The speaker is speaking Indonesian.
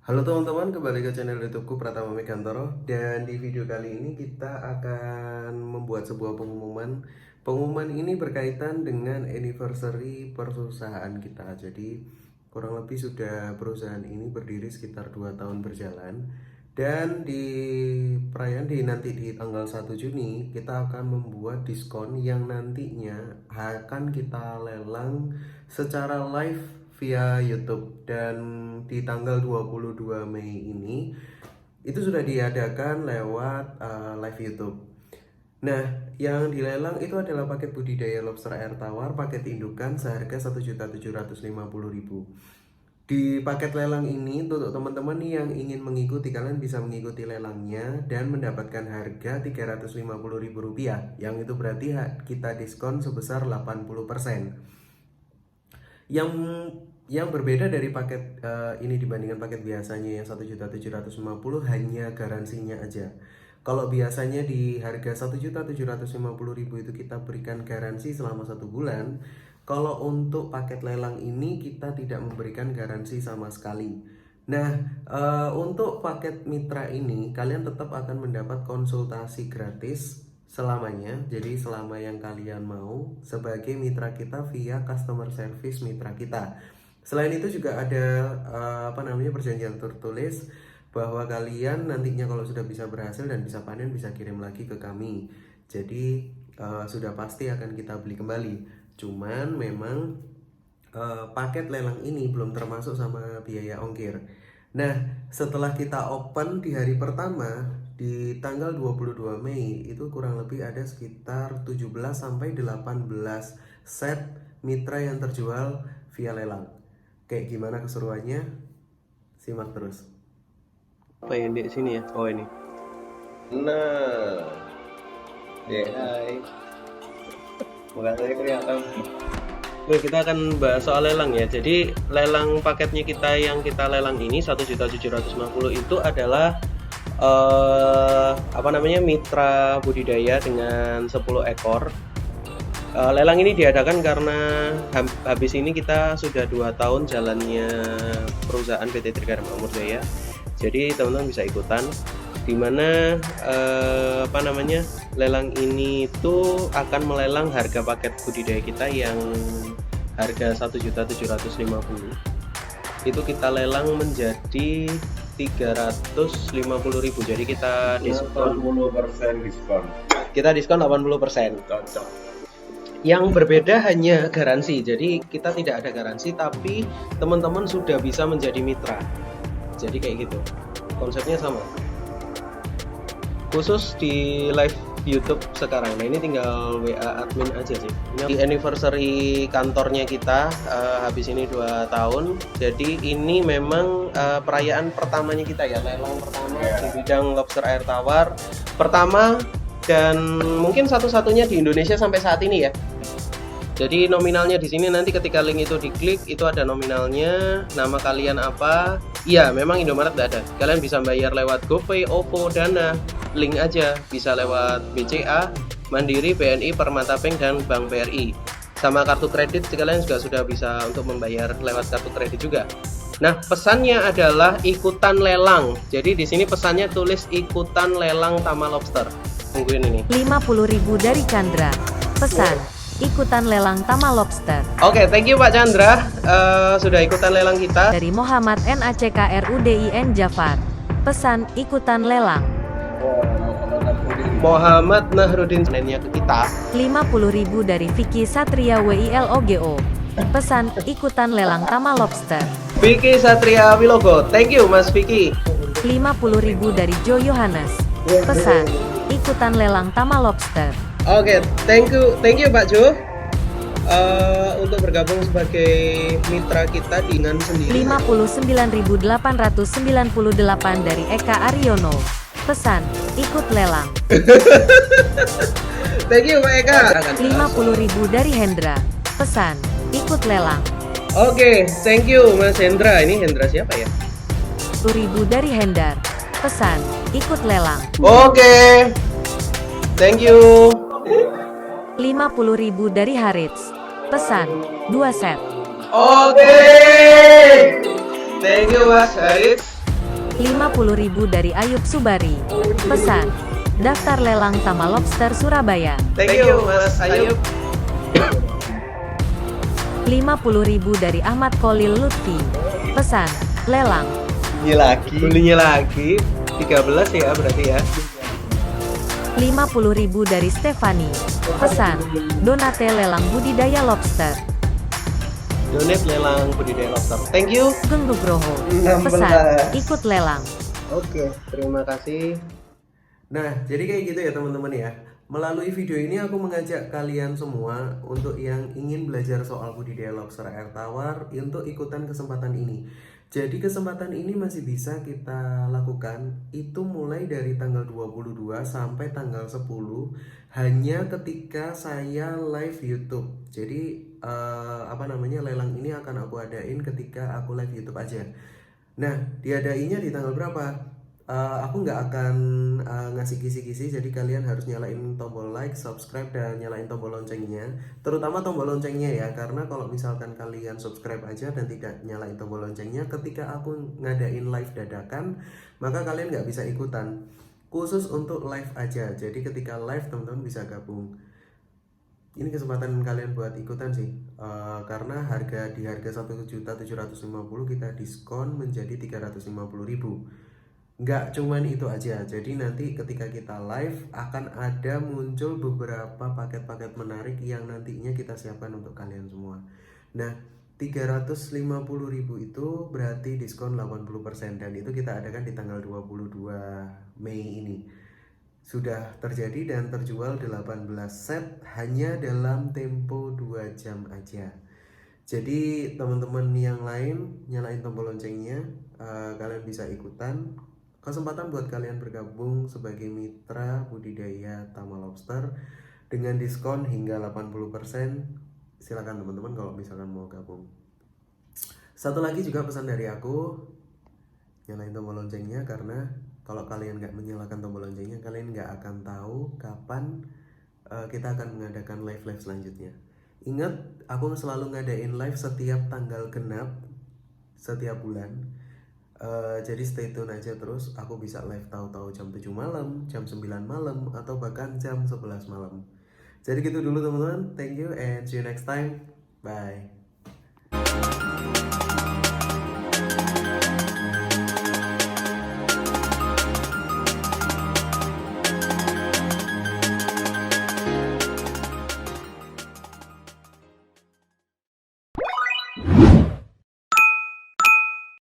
Halo teman-teman, kembali ke channel YouTubeku Pratama Megantoro. Dan di video kali ini kita akan membuat sebuah pengumuman. Pengumuman ini berkaitan dengan anniversary perusahaan kita. Jadi kurang lebih sudah perusahaan ini berdiri sekitar 2 tahun berjalan. Dan di perayaan nanti di tanggal 1 Juni kita akan membuat diskon yang nantinya akan kita lelang secara live via YouTube. Dan di tanggal 22 Mei ini itu sudah diadakan lewat live YouTube. Nah, yang dilelang itu adalah paket budidaya lobster air tawar, paket indukan seharga 1.750.000. Di paket lelang ini untuk teman-teman yang ingin mengikuti, kalian bisa mengikuti lelangnya dan mendapatkan harga Rp350.000, yang itu berarti kita diskon sebesar 80%. Yang berbeda dari paket ini dibandingkan paket biasanya yang 1.750.000 hanya garansinya aja. Kalau biasanya di harga 1.750.000 itu kita berikan garansi selama 1 bulan. Kalau untuk paket lelang ini kita tidak memberikan garansi sama sekali. Nah, untuk paket mitra ini kalian tetap akan mendapat konsultasi gratis selamanya. Jadi selama yang kalian mau sebagai mitra kita via customer service mitra kita. Selain itu juga ada perjanjian tertulis bahwa kalian nantinya kalau sudah bisa berhasil dan bisa panen bisa kirim lagi ke kami. Jadi sudah pasti akan kita beli kembali. Cuman memang paket lelang ini belum termasuk sama biaya ongkir. Nah, setelah kita open di hari pertama di tanggal 22 Mei itu kurang lebih ada sekitar 17 sampai 18 set mitra yang terjual via lelang. Kayak gimana keseruannya? Simak terus. Apa yang di sini ya? Oh ini. Nah, ya, hai. Makanya kelihatan. Oke, kita akan bahas soal lelang ya. Jadi lelang paketnya kita yang kita lelang ini 1.750.000 itu adalah mitra budidaya dengan 10 ekor. Lelang ini diadakan karena habis ini kita sudah 2 tahun jalannya perusahaan PT Trigara Makmur Jaya. Jadi teman-teman bisa ikutan. Dimana lelang ini itu akan melelang harga paket budidaya kita yang harga 1.750.000 itu kita lelang menjadi 350.000. Jadi kita diskon 80% diskon. Kita diskon 80%. Cocok. Yang berbeda hanya garansi. Jadi kita tidak ada garansi, tapi teman-teman sudah bisa menjadi mitra. Jadi kayak gitu. Konsepnya sama. Khusus di live YouTube sekarang. Nah, ini tinggal WA admin aja sih. Ini di anniversary kantornya kita habis ini 2 tahun. Jadi ini memang perayaan pertamanya kita ya, lelang pertama di bidang lobster air tawar. Pertama dan mungkin satu-satunya di Indonesia sampai saat ini ya. Jadi nominalnya di sini nanti ketika link itu diklik itu ada nominalnya, nama kalian apa. Iya, memang Indomaret tidak ada. Kalian bisa bayar lewat GoPay, OVO, Dana, link aja. Bisa lewat BCA, Mandiri, BNI, Permata Bank, dan Bank BRI. Sama kartu kredit, kalian juga sudah bisa untuk membayar lewat kartu kredit juga. Nah, pesannya adalah ikutan lelang. Jadi di sini pesannya tulis ikutan lelang Tama Lobster. Tungguin ini. 50.000 dari Chandra. Pesan. Ikutan lelang Tama Lobster. Oke, thank you Pak Chandra sudah ikutan lelang kita. Dari Muhammad NACKRUDIN Jafar. Pesan ikutan lelang. Muhammad Nahrudin nanya ke kita. 50.000 dari Vicky Satria WILOGO. Pesan ikutan lelang Tama Lobster. Vicky Satria Wilogo, thank you Mas Vicky. 50.000 dari Joe Yohanes. Pesan ikutan lelang Tama Lobster. Oke, thank you Pak Jo untuk bergabung sebagai mitra kita dengan sendiri. 59.898 dari Eka Aryono. Pesan ikut lelang. Thank you Pak Eka. 50.000 dari Hendra. Pesan ikut lelang. Oke, thank you Mas Hendra. Ini Hendra siapa ya? 10.000 dari Hendar. Pesan ikut lelang. Oke, thank you. 50.000 dari Harits. Pesan 2 set. Oke, thank you Mas Haris. 50.000 dari Ayub Subari. Pesan, daftar lelang Tama Lobster Surabaya. Thank you Mas Ayub. 50.000 dari Ahmad Khalil Lutfi. Pesan, lelang. Belinya lagi 13 ya berarti ya. 50.000 dari Stefani. Pesan, donate lelang budidaya lobster. Donate lelang budidaya lobster. Thank you. Gung Nugroho. Pesan, ikut lelang. Oke, terima kasih. Nah, jadi kayak gitu ya teman-teman ya. Melalui video ini aku mengajak kalian semua untuk yang ingin belajar soal budidaya lobster air tawar untuk ikutan kesempatan ini. Jadi kesempatan ini masih bisa kita lakukan itu mulai dari tanggal 22 sampai tanggal 10 hanya ketika saya live YouTube. Jadi lelang ini akan aku adain ketika aku live YouTube aja. Nah, diadainya di tanggal berapa? Aku nggak akan ngasih kisi-kisi, jadi kalian harus nyalain tombol like, subscribe, dan nyalain tombol loncengnya. Terutama tombol loncengnya ya, karena kalau misalkan kalian subscribe aja dan tidak nyalain tombol loncengnya, ketika aku ngadain live dadakan, maka kalian nggak bisa ikutan. Khusus untuk live aja, jadi ketika live teman-teman bisa gabung. Ini kesempatan kalian buat ikutan sih, karena di harga 1.750.000 kita diskon menjadi 350.000. Nggak cuman itu aja, jadi nanti ketika kita live akan ada muncul beberapa paket-paket menarik yang nantinya kita siapkan untuk kalian semua. Nah, 350.000 itu berarti diskon 80%, dan itu kita adakan di tanggal 22 Mei ini. Sudah terjadi dan terjual 18 set hanya dalam tempo 2 jam aja. Jadi teman-teman yang lain nyalain tombol loncengnya, kalian bisa ikutan. Kesempatan buat kalian bergabung sebagai mitra budidaya Tama Lobster dengan diskon hingga 80%. Silakan teman-teman kalau misalkan mau gabung. Satu lagi juga pesan dari aku, nyalain tombol loncengnya, karena kalau kalian nggak menyalakan tombol loncengnya, kalian nggak akan tahu kapan kita akan mengadakan live-live selanjutnya. Ingat, aku selalu ngadain live setiap tanggal genap setiap bulan. Jadi stay tune aja terus. Aku bisa live tahu-tahu jam 7 malam, jam 9 malam, atau bahkan jam 11 malam. Jadi gitu dulu teman-teman. Thank you and see you next time. Bye.